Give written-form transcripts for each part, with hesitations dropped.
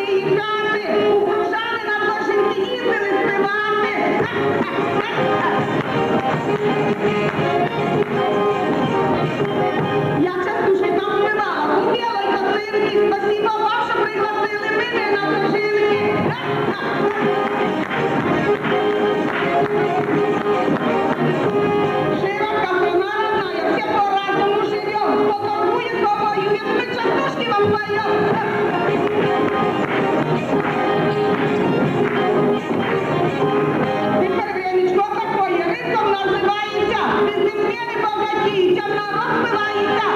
виїжджати, у Крушани на дошинки їздили співати. Я частушки там співала, купила й катлинки, спасибо вам, що пригласили мене на дошинки. Широка страна родная, все по-разному живем, кто торгует, кто воюет, мы частушки вам поем. Тепер времечко такое, ринком називається, бізнесмени багатіють, а народ спивається.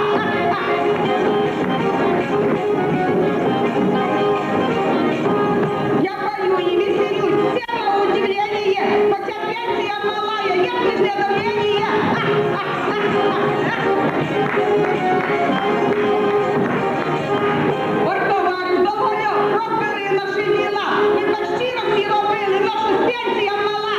Я пою и веселюсь, все на удивление, хотя пенсия малая, есть лишь недоумение. Товариш Довгольов, робили наші діла, ми так щиро всі робили, наша пенсія мала.